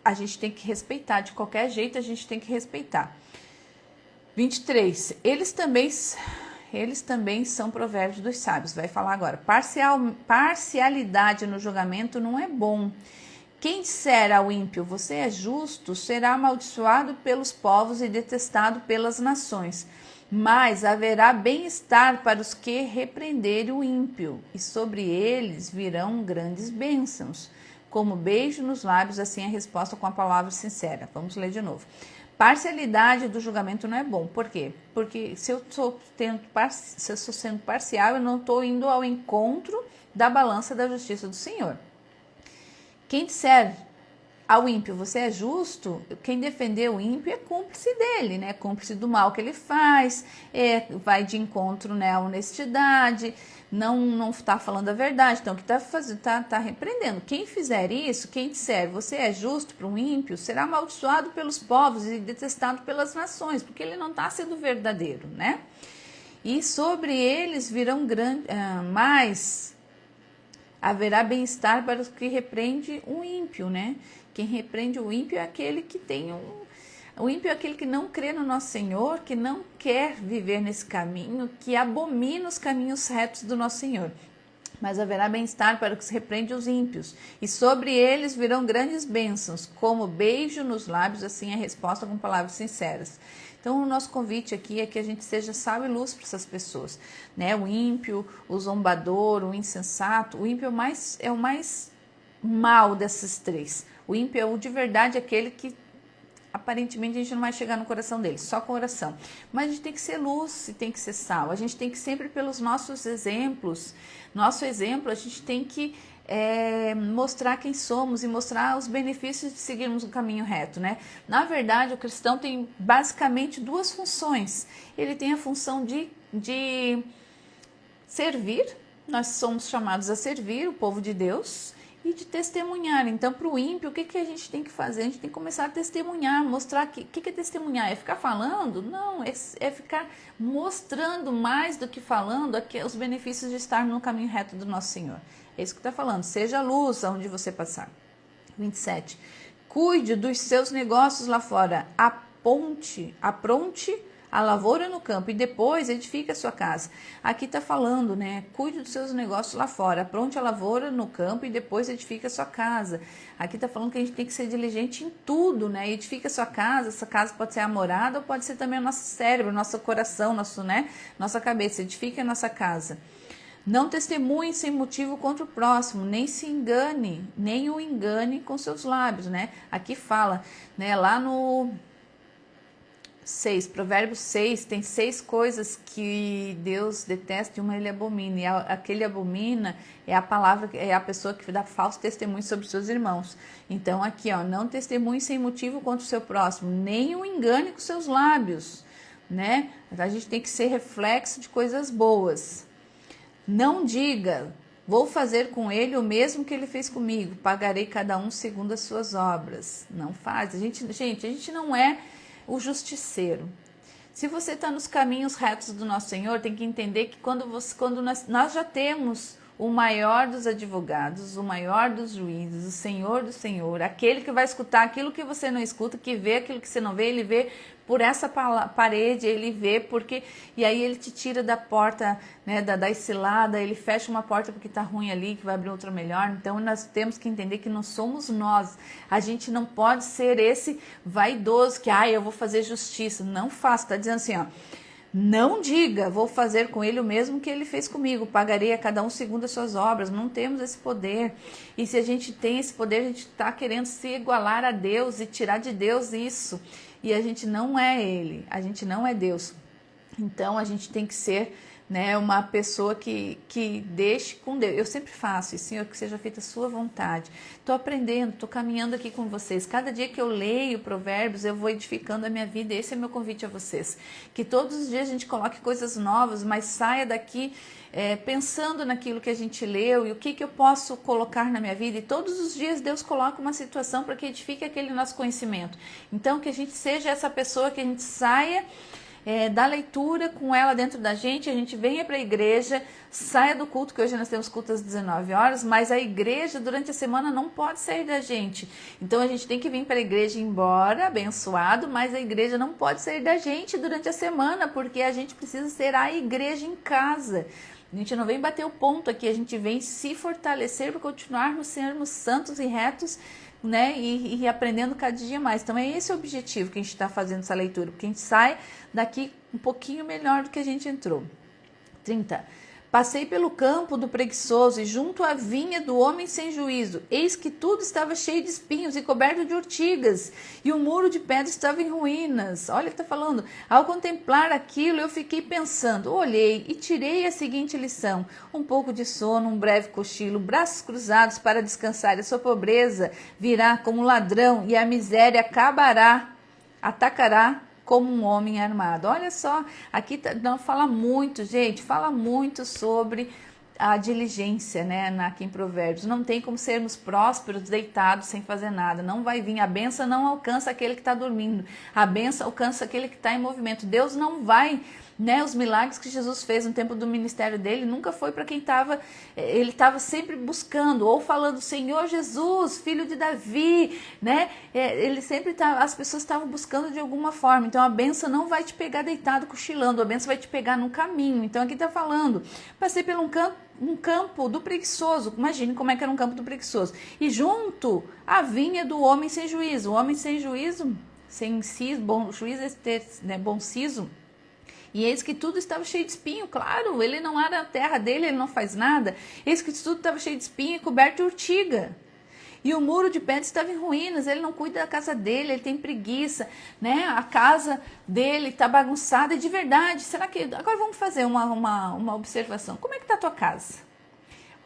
a gente tem que respeitar, de qualquer jeito a gente tem que respeitar. 23, eles também são provérbios dos sábios. Vai falar agora. Parcialidade no julgamento não é bom. Quem disser ao ímpio, você é justo, será amaldiçoado pelos povos e detestado pelas nações. Mas haverá bem-estar para os que repreenderem o ímpio, e sobre eles virão grandes bênçãos. Como beijo nos lábios, assim a resposta com a palavra sincera. Vamos ler de novo. Parcialidade do julgamento não é bom. Por quê? Porque se eu estou sendo parcial, eu não estou indo ao encontro da balança da justiça do Senhor. Quem disser ao ímpio, você é justo, quem defender o ímpio é cúmplice dele, né? Cúmplice do mal que ele faz, vai de encontro, né, à honestidade, não está falando a verdade, então o que está fazendo, tá repreendendo. Quem fizer isso, quem disser, você é justo para um ímpio, será amaldiçoado pelos povos e detestado pelas nações, porque ele não está sendo verdadeiro, né? E sobre eles virão mais haverá bem-estar para os que repreende o ímpio, né? Quem repreende o ímpio é aquele que tem o ímpio é aquele que não crê no nosso Senhor, que não quer viver nesse caminho, que abomina os caminhos retos do nosso Senhor. Mas haverá bem-estar para os que repreendem os ímpios, e sobre eles virão grandes bênçãos, como beijo nos lábios, assim a resposta com palavras sinceras. Então, o nosso convite aqui é que a gente seja sal e luz para essas pessoas, né? O ímpio, o zombador, o insensato. O ímpio é o mais mal desses três. O ímpio é o de verdade, aquele que aparentemente a gente não vai chegar no coração dele, só com oração. Mas a gente tem que ser luz e tem que ser sal. A gente tem que sempre, pelos nossos exemplos, nosso exemplo, a gente tem que mostrar quem somos e mostrar os benefícios de seguirmos o caminho reto, né? Na verdade, o cristão tem basicamente duas funções. Ele tem a função de servir, nós somos chamados a servir o povo de Deus, e de testemunhar. Então, para o ímpio, o que a gente tem que fazer? A gente tem que começar a testemunhar, mostrar que é testemunhar? É ficar falando? Não, é ficar mostrando mais do que falando os benefícios de estar no caminho reto do nosso Senhor. É isso que está falando. Seja a luz aonde você passar. 27. Cuide dos seus negócios lá fora. Apronte a lavoura no campo e depois edifique a sua casa. Aqui está falando, né? Cuide dos seus negócios lá fora, apronte a lavoura no campo e depois edifique a sua casa. Aqui está falando que a gente tem que ser diligente em tudo, né? Edifique a sua casa. Essa casa pode ser a morada ou pode ser também o nosso cérebro, nosso coração, nossa cabeça. Edifique a nossa casa. Não testemunhe sem motivo contra o próximo, nem se engane, nem o engane com seus lábios, né? Aqui fala, né? Lá no 6, Provérbios 6, tem 6 coisas que Deus detesta e uma ele abomina. E aquele abomina é a palavra, é a pessoa que dá falso testemunho sobre os seus irmãos. Então aqui, ó, não testemunhe sem motivo contra o seu próximo, nem o engane com seus lábios, né? A gente tem que ser reflexo de coisas boas. Não diga, vou fazer com ele o mesmo que ele fez comigo, pagarei cada um segundo as suas obras. Não faz. Gente, a gente não é o justiceiro. Se você está nos caminhos retos do nosso Senhor, tem que entender que quando nós já temos o maior dos advogados, o maior dos juízes, o Senhor do Senhor, aquele que vai escutar aquilo que você não escuta, que vê aquilo que você não vê, ele vê por essa parede, ele vê porque, e aí ele te tira da porta, né, da cilada, ele fecha uma porta porque está ruim ali, que vai abrir outra melhor. Então nós temos que entender que não somos nós, a gente não pode ser esse vaidoso que, eu vou fazer justiça, não faça, está dizendo assim, ó, não diga, vou fazer com ele o mesmo que ele fez comigo, pagarei a cada um segundo as suas obras. Não temos esse poder, e se a gente tem esse poder, a gente está querendo se igualar a Deus e tirar de Deus isso, e a gente não é ele, a gente não é Deus. Então a gente tem que ser, né, uma pessoa que deixe com Deus. Eu sempre faço isso, Senhor, que seja feita a sua vontade. Estou aprendendo, estou caminhando aqui com vocês. Cada dia que eu leio Provérbios, eu vou edificando a minha vida. Esse é meu convite a vocês. Que todos os dias a gente coloque coisas novas, mas saia daqui pensando naquilo que a gente leu e o que eu posso colocar na minha vida. E todos os dias Deus coloca uma situação para que edifique aquele nosso conhecimento. Então, que a gente seja essa pessoa, que a gente saia da leitura com ela dentro da gente, a gente venha para a igreja, saia do culto, que hoje nós temos culto às 19 horas, mas a igreja durante a semana não pode sair da gente. Então a gente tem que vir para a igreja embora, abençoado, mas a igreja não pode sair da gente durante a semana, porque a gente precisa ser a igreja em casa. A gente não vem bater o ponto aqui, a gente vem se fortalecer para continuarmos sermos santos e retos, né, e aprendendo cada dia mais. Então é esse o objetivo que a gente está fazendo essa leitura, porque a gente sai daqui um pouquinho melhor do que a gente entrou. 30. Passei pelo campo do preguiçoso e junto à vinha do homem sem juízo. Eis que tudo estava cheio de espinhos e coberto de urtigas, e o muro de pedra estava em ruínas. Olha o que está falando. Ao contemplar aquilo, eu fiquei pensando, olhei e tirei a seguinte lição. Um pouco de sono, um breve cochilo, braços cruzados para descansar. A sua pobreza virá como um ladrão e a miséria atacará como um homem armado. Olha só, aqui não fala muito, gente, fala muito sobre a diligência, né, aqui em Provérbios. Não tem como sermos prósperos deitados sem fazer nada. Não vai vir. A bênção não alcança aquele que está dormindo. A bênção alcança aquele que está em movimento. Deus não vai, né, os milagres que Jesus fez no tempo do ministério dele nunca foi para quem ele estava sempre buscando, ou falando, Senhor Jesus, filho de Davi, né, ele sempre as pessoas estavam buscando de alguma forma. Então a bênção não vai te pegar deitado cochilando, a bênção vai te pegar no caminho. Então aqui está falando, passei por um campo do preguiçoso. Imagine como é que era um campo do preguiçoso, e junto à vinha do homem sem juízo. O homem sem juízo, sem siso, bom juízo, né, bom siso. E eis que tudo estava cheio de espinho. Claro, ele não era a terra dele, ele não faz nada. Eis que tudo estava cheio de espinho e coberto de urtiga. E o muro de pedra estava em ruínas, ele não cuida da casa dele, ele tem preguiça, né? A casa dele está bagunçada, e de verdade, será que... Agora vamos fazer uma observação. Como é que está a tua casa?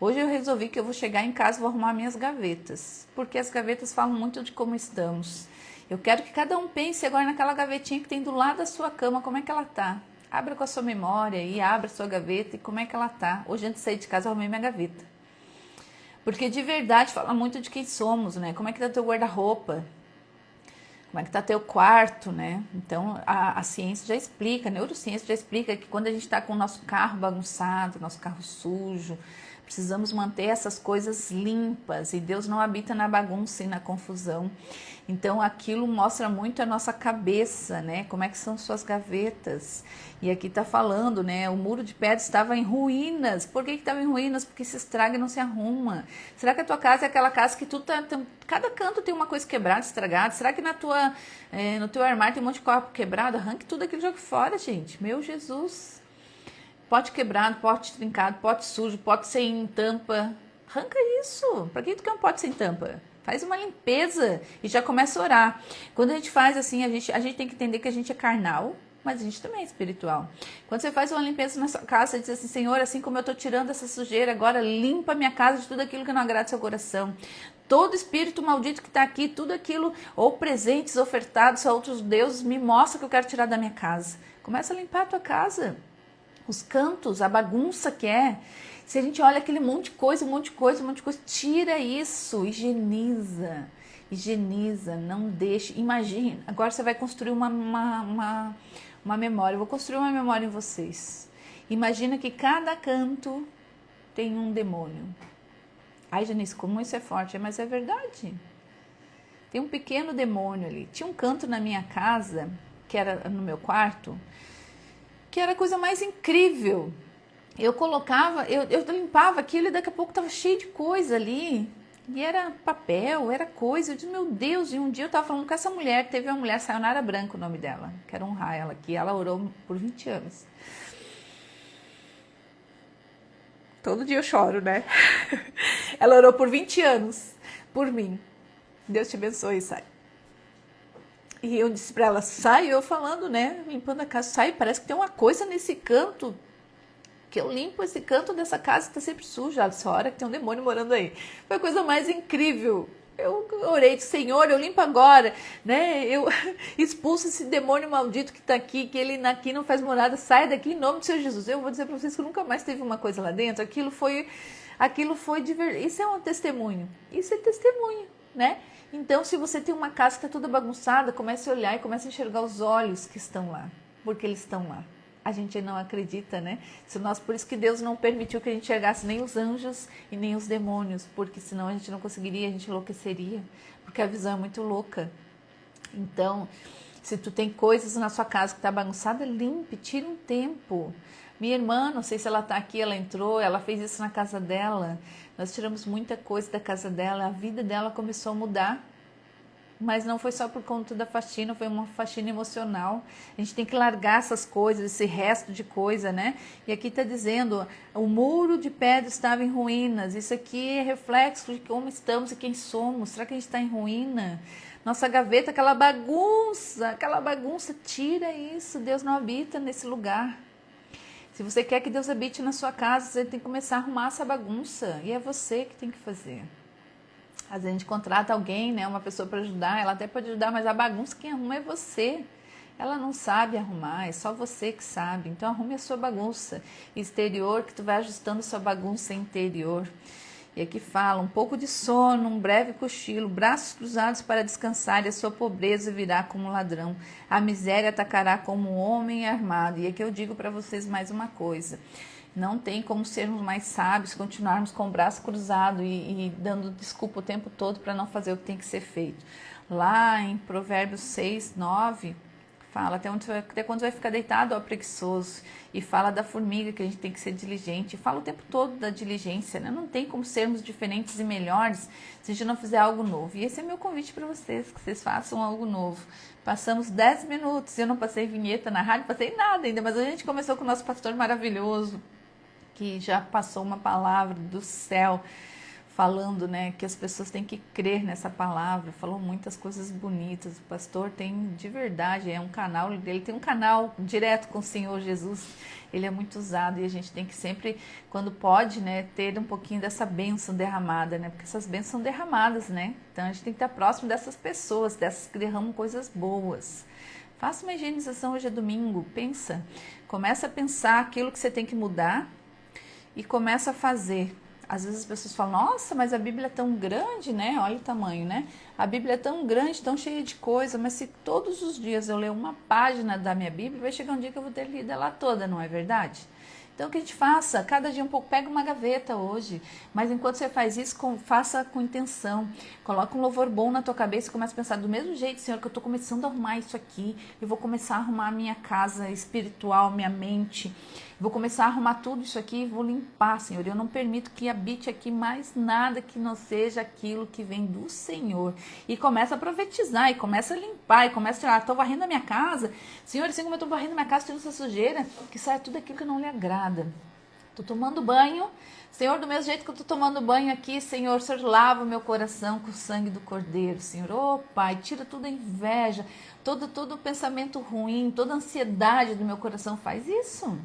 Hoje eu resolvi que eu vou chegar em casa e vou arrumar minhas gavetas, porque as gavetas falam muito de como estamos. Eu quero que cada um pense agora naquela gavetinha que tem do lado da sua cama, como é que ela está. Abra com a sua memória e abra a sua gaveta e como é que ela está. Hoje antes de sair de casa eu arrumei minha gaveta. Porque de verdade fala muito de quem somos, né? Como é que tá teu guarda-roupa? Como é que tá teu quarto, né? Então a ciência já explica, a neurociência já explica que quando a gente está com o nosso carro bagunçado, nosso carro sujo, Precisamos manter essas coisas limpas, e Deus não habita na bagunça e na confusão. Então aquilo mostra muito a nossa cabeça, né? Como é que são suas gavetas. E aqui tá falando, né? O muro de pedra estava em ruínas. Por que estava em ruínas? Porque se estraga e não se arruma. Será que a tua casa é aquela casa que cada canto tem uma coisa quebrada, estragada? Será que no teu armário tem um monte de copo quebrado? Arranque tudo aquilo e jogue fora, gente. Meu Jesus. Pote quebrado, pote trincado, pote sujo, pote sem tampa. Arranca isso. Para que tu quer um pote sem tampa? Faz uma limpeza e já começa a orar. Quando a gente faz assim, a gente tem que entender que a gente é carnal, mas a gente também é espiritual. Quando você faz uma limpeza na sua casa, você diz assim: Senhor, assim como eu estou tirando essa sujeira, agora limpa minha casa de tudo aquilo que não agrada ao seu coração. Todo espírito maldito que está aqui, tudo aquilo, ou presentes ofertados a outros deuses, me mostra que eu quero tirar da minha casa. Começa a limpar a tua casa. Os cantos, a bagunça que é. Se a gente olha aquele monte de coisa, tira isso, higieniza, não deixe. Imagina, agora você vai construir uma memória, eu vou construir uma memória em vocês. Imagina que cada canto tem um demônio. Ai, Janice, como isso é forte, mas é verdade. Tem um pequeno demônio ali. Tinha um canto na minha casa, que era no meu quarto, que era a coisa mais incrível. Eu colocava, eu limpava aquilo e daqui a pouco estava cheio de coisa ali. E era papel, era coisa. Eu disse, meu Deus, e um dia eu estava falando com essa mulher, teve uma mulher, Sayonara Branco o nome dela, quero honrar ela aqui, ela orou por 20 anos. Todo dia eu choro, né? Ela orou por 20 anos, por mim. Deus te abençoe, Sai. E eu disse pra ela, sai, eu falando, né, limpando a casa, sai, parece que tem uma coisa nesse canto, que eu limpo esse canto dessa casa que tá sempre sujo, essa hora que tem um demônio morando aí. Foi a coisa mais incrível. Eu orei, Senhor, eu limpo agora, né, eu expulso esse demônio maldito que tá aqui, que ele aqui não faz morada, sai daqui em nome do Senhor Jesus. Eu vou dizer pra vocês que nunca mais teve uma coisa lá dentro, aquilo foi de verdade. Isso é um testemunho, isso é testemunho, né? Então, se você tem uma casa que está toda bagunçada, comece a olhar e comece a enxergar os olhos que estão lá, porque eles estão lá. A gente não acredita, né? Por isso que Deus não permitiu que a gente enxergasse nem os anjos e nem os demônios, porque senão a gente não conseguiria, a gente enlouqueceria, porque a visão é muito louca. Então, se tu tem coisas na sua casa que está bagunçada, limpe, tira um tempo. Minha irmã, não sei se ela está aqui, ela entrou, ela fez isso na casa dela. Nós tiramos muita coisa da casa dela, a vida dela começou a mudar. Mas não foi só por conta da faxina, foi uma faxina emocional. A gente tem que largar essas coisas, esse resto de coisa, né? E aqui está dizendo, o muro de pedra estava em ruínas. Isso aqui é reflexo de como estamos e quem somos. Será que a gente está em ruína? Nossa gaveta, aquela bagunça, tira isso. Deus não habita nesse lugar. Se você quer que Deus habite na sua casa, você tem que começar a arrumar essa bagunça. E é você que tem que fazer. Às vezes a gente contrata alguém, né, uma pessoa para ajudar, ela até pode ajudar, mas a bagunça quem arruma é você. Ela não sabe arrumar, é só você que sabe. Então arrume a sua bagunça exterior, que tu vai ajustando a sua bagunça interior. E aqui fala, um pouco de sono, um breve cochilo, braços cruzados para descansar, e a sua pobreza virá como um ladrão. A miséria atacará como um homem armado. E aqui eu digo para vocês mais uma coisa. Não tem como sermos mais sábios, continuarmos com o braço cruzado e dando desculpa o tempo todo para não fazer o que tem que ser feito. Lá em Provérbios 6, 9, fala até quando vai ficar deitado, ó preguiçoso. E fala da formiga, que a gente tem que ser diligente. Fala o tempo todo da diligência, né? Não tem como sermos diferentes e melhores se a gente não fizer algo novo. E esse é meu convite para vocês, que vocês façam algo novo. Passamos 10 minutos, eu não passei vinheta na rádio, passei nada ainda, mas a gente começou com o nosso pastor maravilhoso, que já passou uma palavra do céu, falando, né, que as pessoas têm que crer nessa palavra, falou muitas coisas bonitas. O pastor tem, de verdade, é um canal dele, tem um canal direto com o Senhor Jesus, ele é muito usado e a gente tem que sempre, quando pode, né, ter um pouquinho dessa bênção derramada, né, porque essas bênçãos são derramadas, né, então a gente tem que estar próximo dessas pessoas, dessas que derramam coisas boas. Faça uma higienização, hoje é domingo, começa a pensar aquilo que você tem que mudar, e começa a fazer. Às vezes as pessoas falam, nossa, mas a Bíblia é tão grande, né? Olha o tamanho, né? A Bíblia é tão grande, tão cheia de coisa, mas se todos os dias eu ler uma página da minha Bíblia, vai chegar um dia que eu vou ter lido ela toda, não é verdade? Então, que a gente faça, cada dia um pouco, pega uma gaveta hoje, mas enquanto você faz isso, faça com intenção, coloca um louvor bom na tua cabeça e começa a pensar, do mesmo jeito, Senhor, que eu estou começando a arrumar isso aqui, eu vou começar a arrumar a minha casa espiritual, minha mente, vou começar a arrumar tudo isso aqui e vou limpar, Senhor. Eu não permito que habite aqui mais nada que não seja aquilo que vem do Senhor. E começa a profetizar, e começa a limpar, e começa a estou varrendo a minha casa. Senhor, assim como eu estou varrendo a minha casa, tirando essa sujeira, que saia tudo aquilo que não lhe agrada. Estou tomando banho, Senhor, do mesmo jeito que eu estou tomando banho aqui, Senhor, o Senhor lava o meu coração com o sangue do Cordeiro, Senhor. Oh, Pai, tira toda a inveja, todo pensamento ruim, toda a ansiedade do meu coração, faz isso.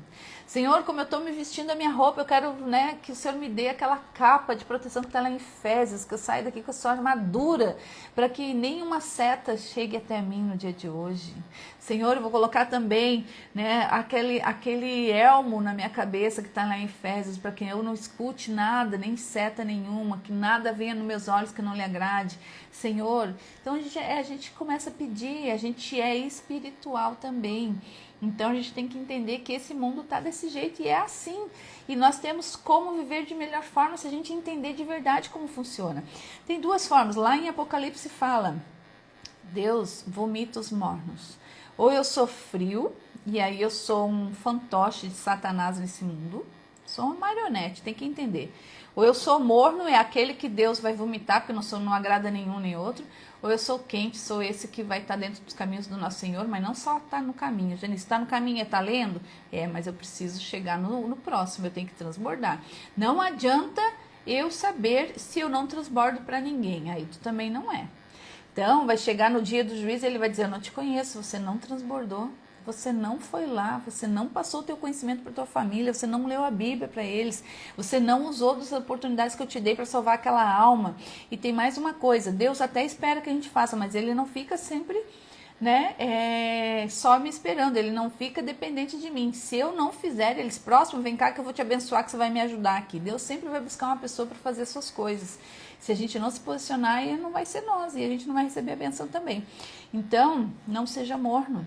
Senhor, como eu estou me vestindo a minha roupa, eu quero, né, que o Senhor me dê aquela capa de proteção que está lá em Efésios, que eu saia daqui com a sua armadura, para que nenhuma seta chegue até mim no dia de hoje. Senhor, eu vou colocar também, né, aquele elmo na minha cabeça que está lá em Efésios, para que eu não escute nada, nem seta nenhuma, que nada venha nos meus olhos que não lhe agrade. Senhor, então a gente começa a pedir, a gente é espiritual também. Então a gente tem que entender que esse mundo está desse jeito e é assim. E nós temos como viver de melhor forma se a gente entender de verdade como funciona. Tem duas formas. Lá em Apocalipse fala, Deus vomita os mornos. Ou eu sou frio, e aí eu sou um fantoche de Satanás nesse mundo. Sou uma marionete, tem que entender. Ou eu sou morno, é aquele que Deus vai vomitar, porque não agrada nenhum nem outro. Ou eu sou quente, sou esse que vai estar dentro dos caminhos do nosso Senhor, mas não só está no caminho. Janice, está no caminho e está lendo? É, mas eu preciso chegar no próximo, eu tenho que transbordar. Não adianta eu saber se eu não transbordo para ninguém, aí tu também não é. Então, vai chegar no dia do juízo, ele vai dizer, eu não te conheço, você não transbordou. Você não foi lá, você não passou o teu conhecimento para tua família, você não leu a Bíblia para eles, você não usou das oportunidades que eu te dei para salvar aquela alma. E tem mais uma coisa, Deus até espera que a gente faça, mas Ele não fica sempre, né, só me esperando, Ele não fica dependente de mim. Se eu não fizer, eles próximo, vem cá que eu vou te abençoar, que você vai me ajudar aqui. Deus sempre vai buscar uma pessoa para fazer suas coisas. Se a gente não se posicionar, não vai ser nós, e a gente não vai receber a benção também. Então, não seja morno.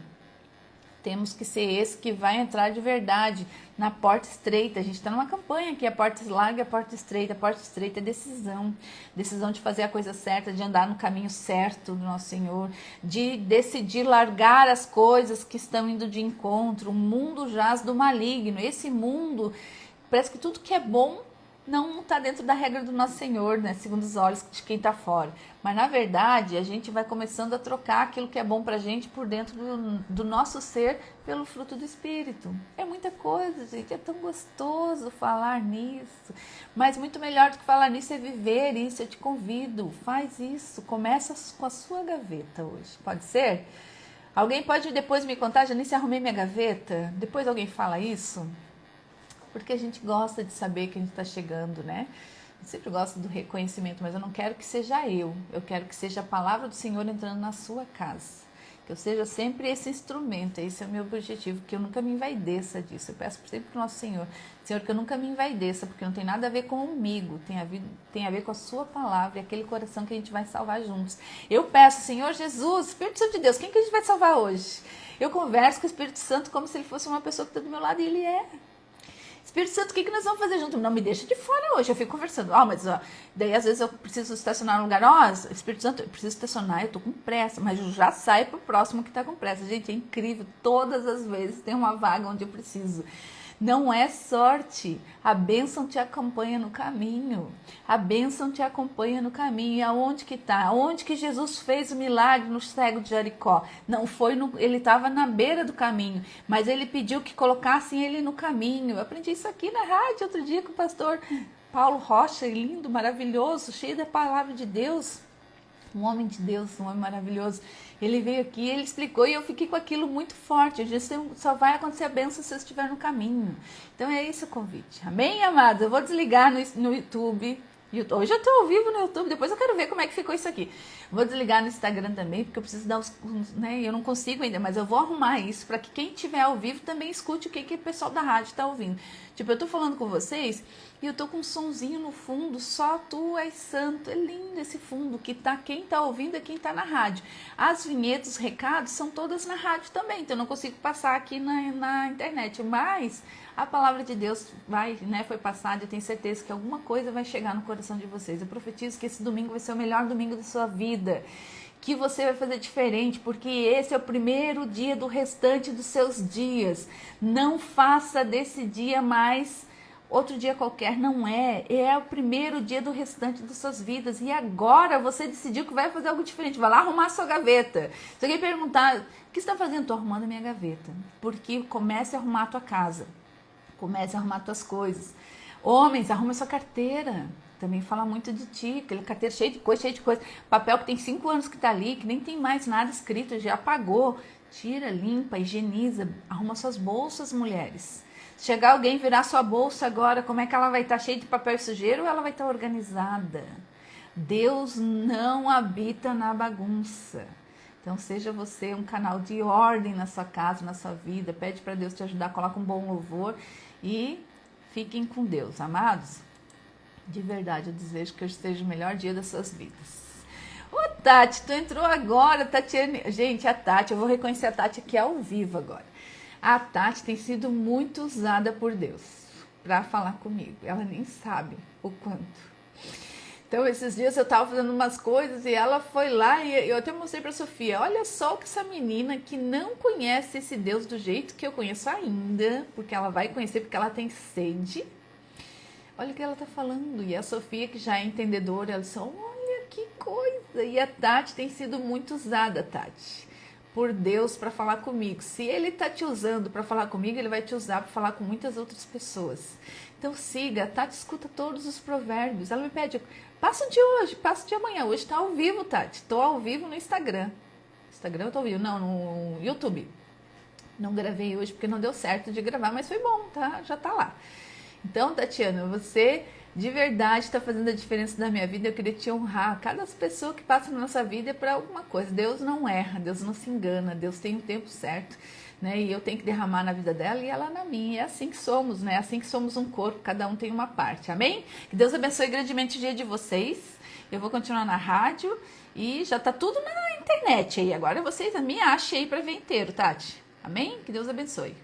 Temos que ser esse que vai entrar de verdade na porta estreita. A gente está numa campanha aqui, a porta larga, a porta estreita. A porta estreita é decisão. Decisão de fazer a coisa certa, de andar no caminho certo do nosso Senhor, de decidir largar as coisas que estão indo de encontro. O mundo jaz do maligno. Esse mundo, parece que tudo que é bom não está dentro da regra do nosso Senhor, né? Segundo os olhos de quem está fora. Mas, na verdade, a gente vai começando a trocar aquilo que é bom para a gente por dentro do nosso ser pelo fruto do Espírito. É muita coisa, gente. É tão gostoso falar nisso. Mas muito melhor do que falar nisso é viver isso. Eu te convido, faz isso. Começa com a sua gaveta hoje. Pode ser? Alguém pode depois me contar, Janice, arrumei minha gaveta? Depois alguém fala isso? Porque a gente gosta de saber que a gente está chegando, né? Eu sempre gosto do reconhecimento, mas eu não quero que seja eu quero que seja a palavra do Senhor entrando na sua casa. Que eu seja sempre esse instrumento, esse é o meu objetivo, que eu nunca me envaideça disso. Eu peço sempre para o nosso Senhor, Senhor, que eu nunca me envaideça, porque não tem nada a ver comigo, tem a ver com a sua palavra e aquele coração que a gente vai salvar juntos. Eu peço, Senhor Jesus, Espírito Santo de Deus, quem que a gente vai salvar hoje? Eu converso com o Espírito Santo como se ele fosse uma pessoa que está do meu lado e ele é. Espírito Santo, o que nós vamos fazer junto? Não me deixa de fora hoje, eu fico conversando. Mas daí às vezes eu preciso estacionar num lugar. Espírito Santo, eu preciso estacionar, eu tô com pressa, mas eu já saio pro próximo que tá com pressa. Gente, é incrível, todas as vezes tem uma vaga onde eu preciso. Não é sorte, a bênção te acompanha no caminho, a bênção te acompanha no caminho. E aonde que está? Onde que Jesus fez o milagre no cego de Jericó? Não foi, ele estava na beira do caminho, mas ele pediu que colocassem ele no caminho. Eu aprendi isso aqui na rádio outro dia com o pastor Paulo Rocha, lindo, maravilhoso, cheio da palavra de Deus. Um homem de Deus, um homem maravilhoso. Ele veio aqui, ele explicou e eu fiquei com aquilo muito forte. Eu disse, só vai acontecer a bênção se você estiver no caminho. Então é esse o convite. Amém, amados? Eu vou desligar no YouTube. Hoje eu estou ao vivo no YouTube, depois eu quero ver como é que ficou isso aqui. Vou desligar no Instagram também, porque eu preciso dar né? Eu não consigo ainda, mas eu vou arrumar isso para que quem estiver ao vivo também escute o que o pessoal da rádio está ouvindo. Tipo, eu tô falando com vocês e eu tô com um sonzinho no fundo, só tu és santo. É lindo esse fundo, que tá, quem tá ouvindo é quem tá na rádio. As vinhetas, os recados são todas na rádio também, então eu não consigo passar aqui na internet, mas a palavra de Deus vai, né, foi passada, eu tenho certeza que alguma coisa vai chegar no coração de vocês. Eu profetizo que esse domingo vai ser o melhor domingo da sua vida, que você vai fazer diferente, porque esse é o primeiro dia do restante dos seus dias. Não faça desse dia mais outro dia qualquer, não é. É o primeiro dia do restante das suas vidas. E agora você decidiu que vai fazer algo diferente. Vai lá arrumar a sua gaveta. Se alguém perguntar, o que você está fazendo? Estou arrumando a minha gaveta. Porque comece a arrumar a tua casa. Comece a arrumar as tuas coisas. Homens, arruma a sua carteira. Também fala muito de ti, aquela carteira cheia de coisa. Papel que tem 5 anos que tá ali, que nem tem mais nada escrito, já apagou. Tira, limpa, higieniza, arruma suas bolsas, mulheres. Se chegar alguém virar sua bolsa agora, como é que ela vai estar cheia de papel e sujeira ou ela vai estar organizada? Deus não habita na bagunça. Então seja você um canal de ordem na sua casa, na sua vida. Pede para Deus te ajudar, coloca um bom louvor e fiquem com Deus, amados. De verdade, eu desejo que hoje seja o melhor dia das suas vidas. Ô Tati, tu entrou agora, Tatiane. Gente, a Tati, eu vou reconhecer a Tati aqui ao vivo agora. A Tati tem sido muito usada por Deus para falar comigo. Ela nem sabe o quanto. Então, esses dias eu tava fazendo umas coisas e ela foi lá e eu até mostrei pra Sofia. Olha só o que essa menina que não conhece esse Deus do jeito que eu conheço ainda, porque ela vai conhecer porque ela tem sede. Olha o que ela tá falando. E a Sofia, que já é entendedora, ela disse, olha que coisa. E a Tati tem sido muito usada, Tati, por Deus para falar comigo. Se ele tá te usando para falar comigo, ele vai te usar para falar com muitas outras pessoas. Então siga, a Tati escuta todos os provérbios. Ela me pede, passa o de hoje, passa o de amanhã. Hoje tá ao vivo, Tati. Tô ao vivo no Instagram. Instagram eu tô ao vivo, não, no YouTube. Não gravei hoje porque não deu certo de gravar, mas foi bom, tá? Já tá lá. Então, Tatiana, você de verdade está fazendo a diferença na minha vida. Eu queria te honrar. Cada pessoa que passa na nossa vida é para alguma coisa. Deus não erra, Deus não se engana, Deus tem o tempo certo, né? E eu tenho que derramar na vida dela e ela na minha. É assim que somos, né? É assim que somos um corpo, cada um tem uma parte. Amém? Que Deus abençoe grandemente o dia de vocês. Eu vou continuar na rádio e já tá tudo na internet aí. Agora vocês me achem aí para ver inteiro, Tati. Amém? Que Deus abençoe.